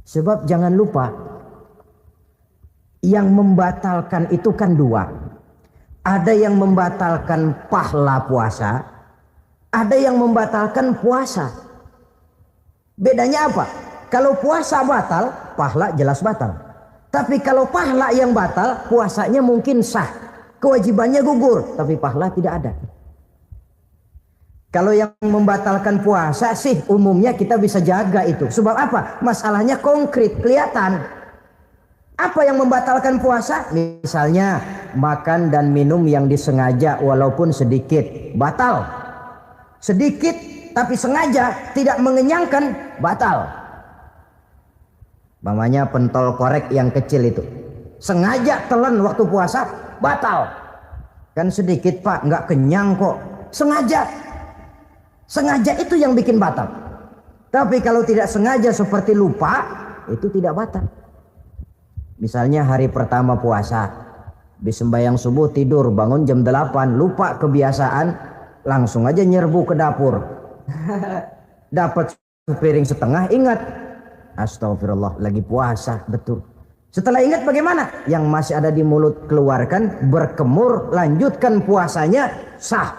Sebab jangan lupa, yang membatalkan itu kan 2. Ada yang membatalkan pahala puasa, ada yang membatalkan puasa. Bedanya apa? Kalau puasa batal, pahala jelas batal. Tapi kalau pahala yang batal, puasanya mungkin sah, kewajibannya gugur, tapi pahala tidak ada. Kalau yang membatalkan puasa sih umumnya kita bisa jaga itu. Sebab apa? Masalahnya konkret, kelihatan. Apa yang membatalkan puasa? Misalnya makan dan minum yang disengaja walaupun sedikit, batal. Sedikit tapi sengaja tidak mengenyangkan, batal. Namanya pentol korek yang kecil itu. Sengaja telan waktu puasa, batal. Kan sedikit Pak, nggak kenyang kok. Sengaja. Sengaja itu yang bikin batal. Tapi kalau tidak sengaja seperti lupa, itu tidak batal. Misalnya hari pertama puasa, habis sembahyang subuh tidur, bangun jam 8, lupa kebiasaan, langsung aja nyerbu ke dapur. Dapat piring setengah, ingat, astagfirullah lagi puasa, betul. Setelah ingat bagaimana? Yang masih ada di mulut keluarkan, berkemur, lanjutkan puasanya, sah.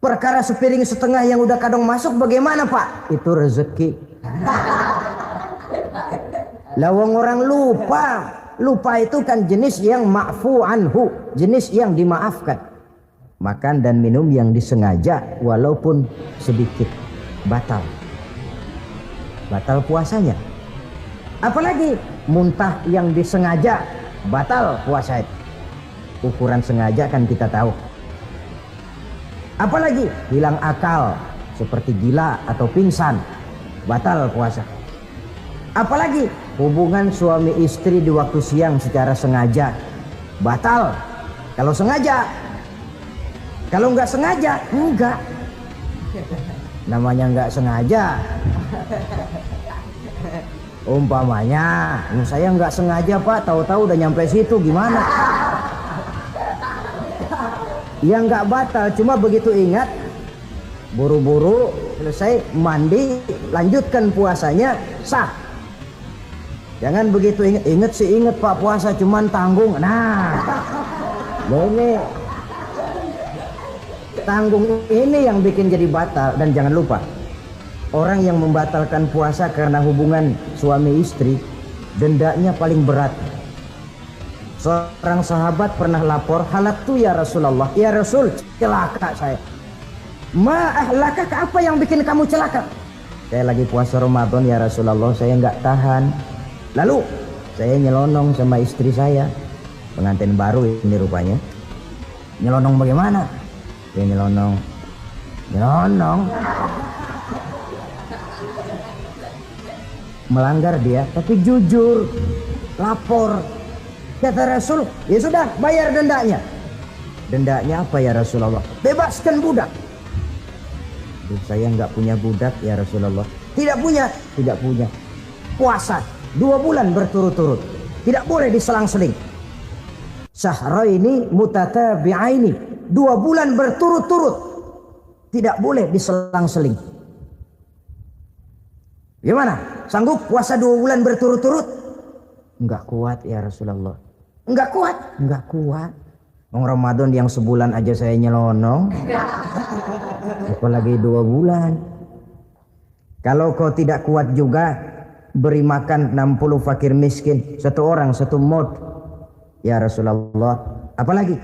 Perkara sepiring setengah yang udah kadang masuk bagaimana Pak? Itu rezeki. Lawang orang lupa. Lupa itu kan jenis yang ma'fu anhu, jenis yang dimaafkan. Makan dan minum yang disengaja walaupun sedikit, batal. Batal puasanya. Apalagi muntah yang disengaja, batal puasa itu. Ukuran sengaja kan kita tahu. Apalagi hilang akal seperti gila atau pingsan, batal puasa. Apalagi hubungan suami istri di waktu siang secara sengaja, batal. Kalau sengaja. Kalau nggak sengaja, enggak. Namanya nggak sengaja. Umpamanya, saya nggak sengaja Pak, tahu-tahu udah nyampe situ, gimana? Ya nggak batal, cuma begitu ingat, buru-buru selesai mandi, lanjutkan puasanya, sah. Jangan begitu ingat sih ingat Pak, puasa cuman tanggung. Nah, ini tanggung ini yang bikin jadi batal. Dan jangan lupa, orang yang membatalkan puasa karena hubungan suami istri, dendanya paling berat. Seorang sahabat pernah lapor, halaktu ya Rasulullah, ya Rasul, celaka saya. Ma ahlaka, apa yang bikin kamu celaka? Saya lagi puasa Ramadan ya Rasulullah, saya nggak tahan. Lalu saya nyelonong sama istri saya, pengantin baru ini rupanya. Nyelonong bagaimana? Ya nyelonong. Melanggar dia, tapi jujur, lapor. Kata Rasul, ya sudah, bayar dendanya. Dendanya apa ya Rasulullah? Bebaskan budak. Saya nggak punya budak ya Rasulullah. Tidak punya. Puasa 2 bulan berturut-turut, tidak boleh diselang-seling. Syahraini mutatabi'aini, 2 bulan berturut-turut, tidak boleh diselang-seling. Gimana? Sanggup puasa 2 bulan berturut-turut? Enggak kuat ya Rasulullah. Enggak kuat. Ramadan yang sebulan aja saya nyelonong, apalagi 2 bulan. Kalau kau tidak kuat juga, beri makan 60 fakir miskin, 1 orang 1 mod ya Rasulullah. Apalagi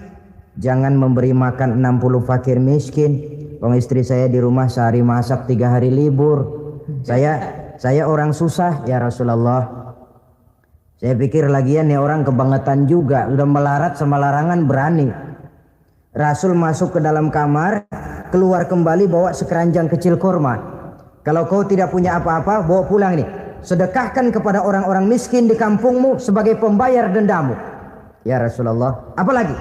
jangan memberi makan 60 fakir miskin. Wong istri saya di rumah sehari masak, 3 hari libur. Saya orang susah ya Rasulullah. Saya pikir lagian nih orang kebangetan juga, udah melarat sama larangan berani. Rasul masuk ke dalam kamar, keluar kembali bawa sekeranjang kecil kurma. Kalau kau tidak punya apa-apa, bawa pulang nih, sedekahkan kepada orang-orang miskin di kampungmu sebagai pembayar dendamu ya Rasulullah. Apalagi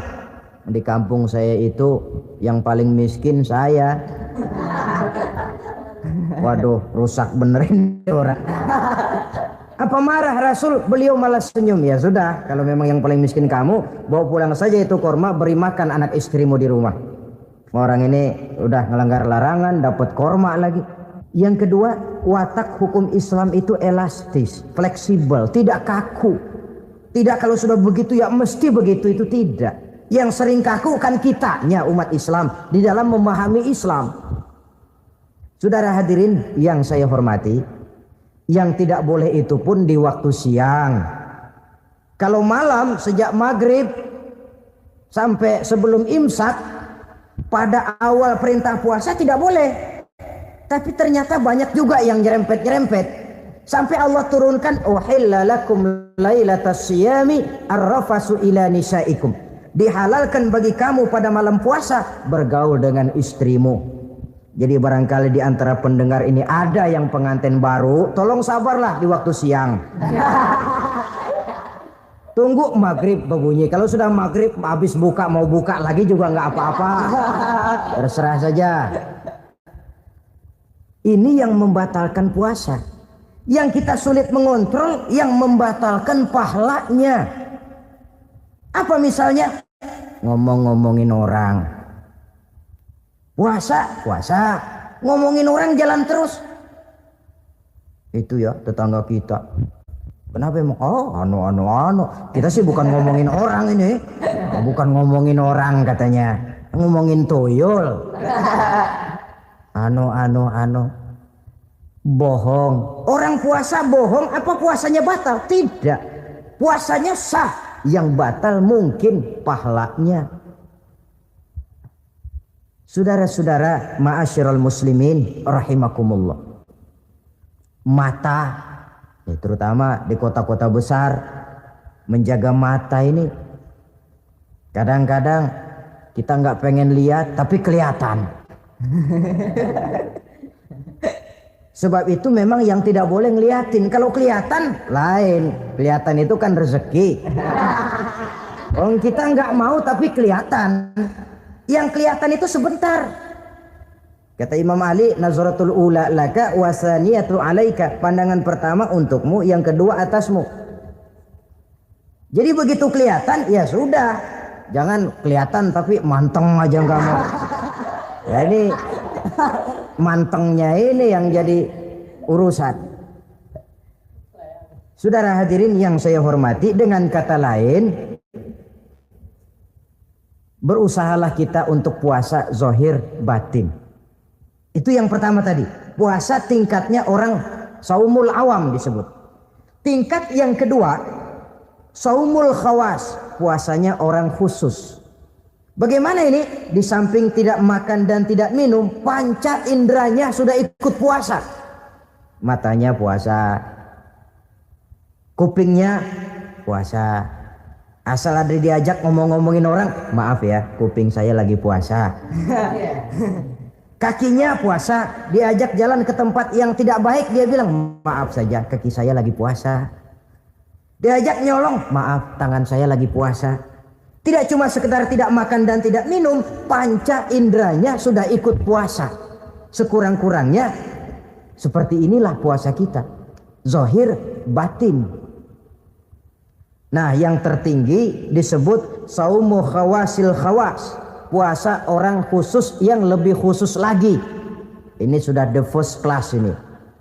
di kampung saya itu yang paling miskin saya. Waduh, rusak benerin orang. Apa marah Rasul? Beliau malah senyum. Ya sudah, kalau memang yang paling miskin kamu, bawa pulang saja itu korma, beri makan anak istrimu di rumah. Orang ini udah ngelanggar larangan, dapat korma lagi. Yang kedua, watak hukum Islam itu elastis, fleksibel, tidak kaku. Tidak kalau sudah begitu ya mesti begitu, itu tidak. Yang sering kaku kan kitanya umat Islam di dalam memahami Islam. Saudara hadirin yang saya hormati, yang tidak boleh itu pun di waktu siang. Kalau malam sejak maghrib sampai sebelum imsak, pada awal perintah puasa tidak boleh. Tapi ternyata banyak juga yang nyerempet-nyerempet. Sampai Allah turunkan, uhilla lakum lailatas siyami arrafasu ila nisaikum. Dihalalkan bagi kamu pada malam puasa bergaul dengan istrimu. Jadi barangkali di antara pendengar ini ada yang pengantin baru, tolong sabarlah di waktu siang. Tunggu maghrib berbunyi. Kalau sudah maghrib habis buka, mau buka lagi juga nggak apa-apa. Terserah saja. Ini yang membatalkan puasa. Yang kita sulit mengontrol, yang membatalkan pahalanya. Apa misalnya? Ngomong-ngomongin orang. Puasa, ngomongin orang jalan terus. Itu ya tetangga kita. Kenapa emang? Oh, anu. Kita sih bukan ngomongin orang ini. Bukan ngomongin orang katanya. Ngomongin tuyul. Anu. Bohong. Orang puasa bohong, apa puasanya batal? Tidak. Puasanya sah. Yang batal mungkin pahalanya. Saudara-saudara, ma'asyiral muslimin rahimakumullah. Mata, terutama di kota-kota besar, menjaga mata ini kadang-kadang kita nggak pengen lihat tapi kelihatan. Sebab itu memang yang tidak boleh ngeliatin. Kalau kelihatan lain, kelihatan itu kan rezeki. Orang kita nggak mau tapi kelihatan. Yang kelihatan itu sebentar. Kata Imam Ali, nazaratul ula laka wasaniyatu alaika. Pandangan pertama untukmu, yang kedua atasmu. Jadi begitu kelihatan, ya sudah. Jangan kelihatan tapi manteng aja nggak mau. Ya ini mantengnya ini yang jadi urusan. Saudara hadirin yang saya hormati, dengan kata lain, berusahalah kita untuk puasa zahir batin. Itu yang pertama tadi. Puasa tingkatnya orang saumul awam disebut. Tingkat yang kedua, saumul khawas, puasanya orang khusus. Bagaimana ini? Di samping tidak makan dan tidak minum, panca inderanya sudah ikut puasa. Matanya puasa, kupingnya puasa. Asal ada diajak ngomong-ngomongin orang, maaf ya, kuping saya lagi puasa. Kakinya puasa, diajak jalan ke tempat yang tidak baik, dia bilang maaf saja, kaki saya lagi puasa. Diajak nyolong, maaf, tangan saya lagi puasa. Tidak cuma sekedar tidak makan dan tidak minum, panca inderanya sudah ikut puasa. Sekurang-kurangnya seperti inilah puasa kita, zahir batin. Nah, yang tertinggi disebut saumu khawasil khawas, puasa orang khusus yang lebih khusus lagi. Ini sudah the first class ini.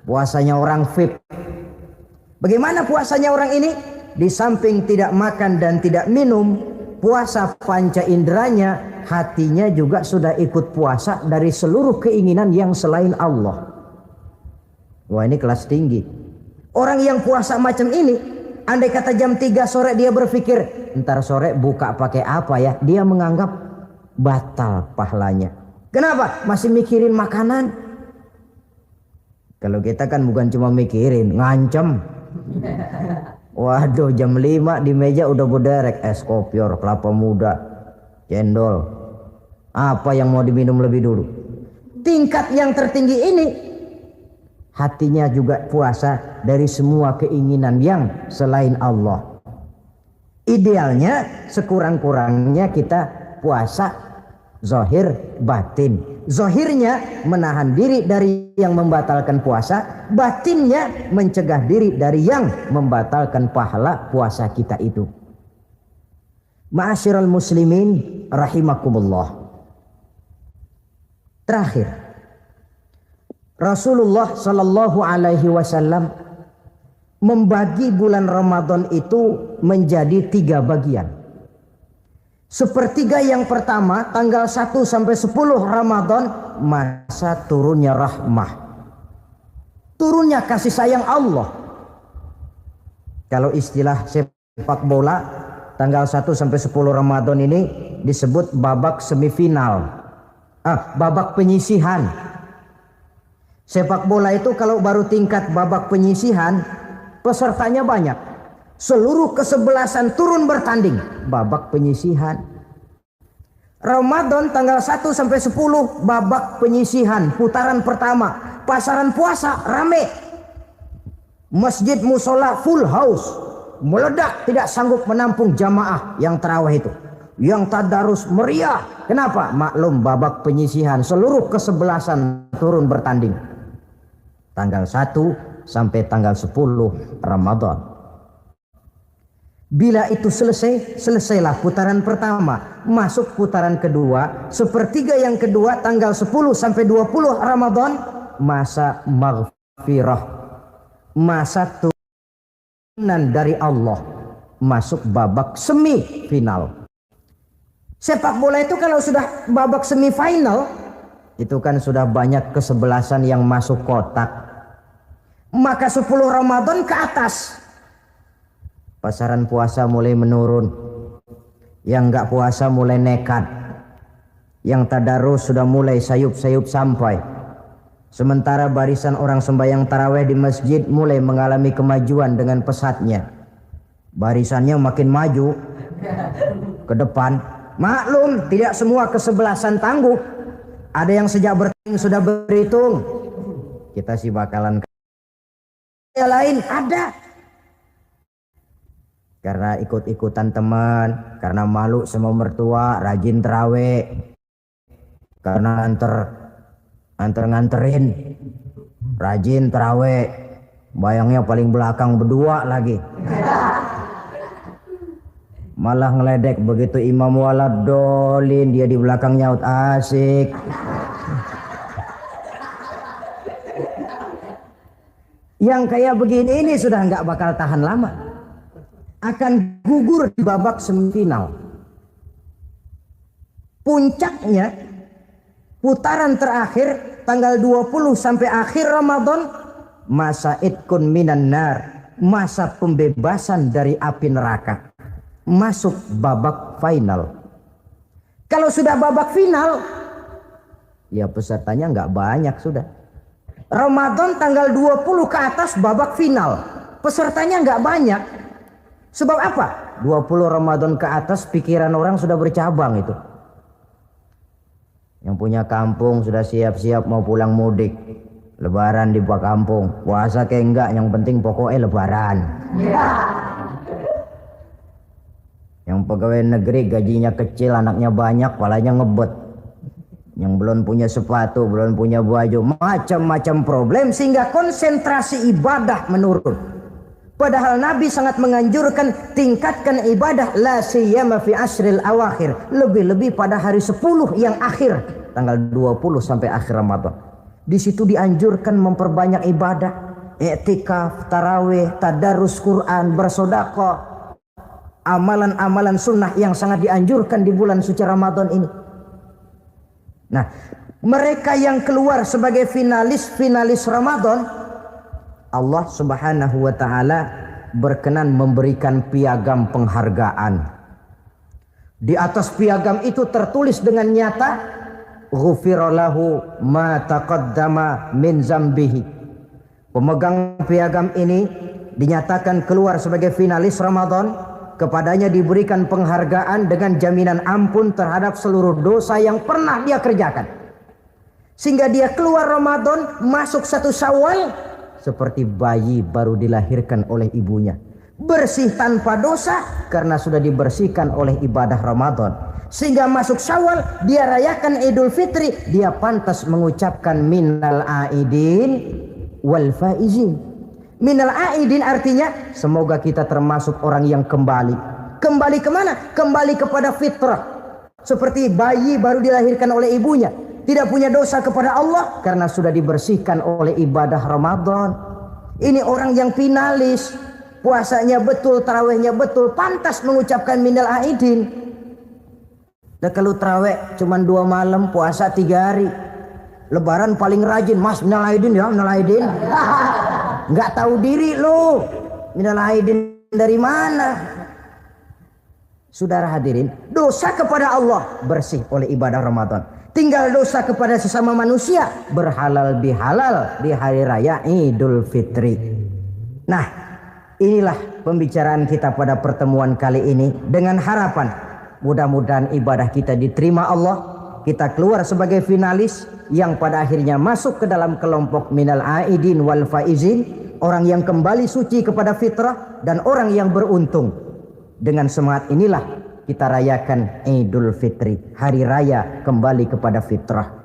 Puasanya orang VIP. Bagaimana puasanya orang ini? Di samping tidak makan dan tidak minum, puasa panca inderanya, hatinya juga sudah ikut puasa dari seluruh keinginan yang selain Allah. Wah, ini kelas tinggi. Orang yang puasa macam ini, andai kata jam 3 sore dia berpikir, ntar sore buka pakai apa ya? Dia menganggap batal pahalanya. Kenapa? Masih mikirin makanan. Kalau kita kan bukan cuma mikirin, ngancem. Waduh, jam 5 di meja udah berderek es kopior, kelapa muda, cendol. Apa yang mau diminum lebih dulu? Tingkat yang tertinggi ini, hatinya juga puasa dari semua keinginan yang selain Allah. Idealnya sekurang-kurangnya kita puasa zahir batin. Zahirnya menahan diri dari yang membatalkan puasa, batinnya mencegah diri dari yang membatalkan pahala puasa kita itu. Ma'asyiral muslimin rahimakumullah. Terakhir, Rasulullah Shallallahu Alaihi Wasallam membagi bulan Ramadan itu menjadi 3 bagian. Sepertiga yang pertama, tanggal 1 sampai 10 Ramadan, masa turunnya rahmah, turunnya kasih sayang Allah. Kalau istilah sepak bola, tanggal 1 sampai 10 Ramadan ini disebut babak semifinal, babak penyisihan. Sepak bola itu kalau baru tingkat babak penyisihan, pesertanya banyak. Seluruh kesebelasan turun bertanding, babak penyisihan. Ramadan tanggal 1 sampai 10 babak penyisihan, putaran pertama. Pasaran puasa rame. Masjid musola full house, meledak, tidak sanggup menampung jamaah yang tarawih itu. Yang tadarus meriah. Kenapa? Maklum babak penyisihan, seluruh kesebelasan turun bertanding. Tanggal 1 sampai tanggal 10 Ramadan. Bila itu selesai, selesailah putaran pertama, masuk putaran kedua. Sepertiga yang kedua tanggal 10 sampai 20 Ramadan, masa maghfirah, masa dari Allah masuk babak semifinal. Sepak bola itu kalau sudah babak semifinal itu kan sudah banyak kesebelasan yang masuk kotak. Maka 10 Ramadan ke atas pasaran puasa mulai menurun. Yang enggak puasa mulai nekat. Yang tadarus sudah mulai sayup-sayup sampai. Sementara barisan orang sembahyang taraweh di masjid mulai mengalami kemajuan dengan pesatnya. Barisannya makin maju ke depan. Maklum, tidak semua kesebelasan tangguh. Ada yang sejak bertanding sudah berhitung. Kita sih bakalan yang lain ada. Karena ikut-ikutan teman, karena malu sama mertua, rajin tarawih. Karena nganterin, rajin tarawih. Bayangnya paling belakang berdua lagi. Malah ngeledek begitu imam waladolin, dia di belakang nyaut asik. Yang kayak begini ini sudah nggak bakal tahan lama, akan gugur di babak semifinal. Puncaknya putaran terakhir tanggal 20 sampai akhir Ramadan, masa itkun minan nar, masa pembebasan dari api neraka. Masuk babak final. Kalau sudah babak final, ya pesertanya nggak banyak sudah. Ramadan tanggal 20 ke atas babak final, pesertanya nggak banyak. Sebab apa? 20 Ramadan ke atas pikiran orang sudah bercabang itu. Yang punya kampung sudah siap-siap mau pulang mudik. Lebaran di kampung, puasa kayak enggak, yang penting pokoknya lebaran. Yang pegawai negeri gajinya kecil, anaknya banyak, palanya ngebet. Yang belum punya sepatu, belum punya baju, macam-macam problem sehingga konsentrasi ibadah menurun. Padahal Nabi sangat menganjurkan tingkatkan ibadah la siyama fi asril awakhir, lebih-lebih pada hari 10 yang akhir, tanggal 20 sampai akhir Ramadan. Di situ dianjurkan memperbanyak ibadah, i'tikaf, tarawih, tadarus Quran, bersedekah, amalan-amalan sunnah yang sangat dianjurkan di bulan suci Ramadan ini. Nah, mereka yang keluar sebagai finalis Ramadan, Allah Subhanahu wa ta'ala berkenan memberikan piagam penghargaan. Di atas piagam itu tertulis dengan nyata, ghufira lahu ma taqaddama min zambihi. Pemegang piagam ini dinyatakan keluar sebagai finalis Ramadan, kepadanya diberikan penghargaan dengan jaminan ampun terhadap seluruh dosa yang pernah dia kerjakan. Sehingga dia keluar Ramadan, masuk 1 Syawal seperti bayi baru dilahirkan oleh ibunya. Bersih tanpa dosa karena sudah dibersihkan oleh ibadah Ramadan. Sehingga masuk Syawal, dia rayakan Idul Fitri, dia pantas mengucapkan minal aidin wal faizin. Minal aidin artinya semoga kita termasuk orang yang kembali. Kembali kemana? Kembali kepada fitrah. Seperti bayi baru dilahirkan oleh ibunya, tidak punya dosa kepada Allah karena sudah dibersihkan oleh ibadah Ramadan. Ini orang yang finalis, puasanya betul, tarawihnya betul, pantas mengucapkan minal aidin. Dan kalau tarawih cuma 2 malam, puasa 3 hari, Lebaran paling rajin, mas minal aidin ya, minal aidin. Nggak tahu diri lo, minal aidin dari mana? Saudara hadirin, dosa kepada Allah bersih oleh ibadah Ramadan. Tinggal dosa kepada sesama manusia berhalal bihalal di hari raya Idul Fitri. Nah, inilah pembicaraan kita pada pertemuan kali ini dengan harapan mudah-mudahan ibadah kita diterima Allah. Kita keluar sebagai finalis yang pada akhirnya masuk ke dalam kelompok minal aidin wal faizin, orang yang kembali suci kepada fitrah dan orang yang beruntung. Dengan semangat inilah kita rayakan Idul Fitri, hari raya kembali kepada fitrah.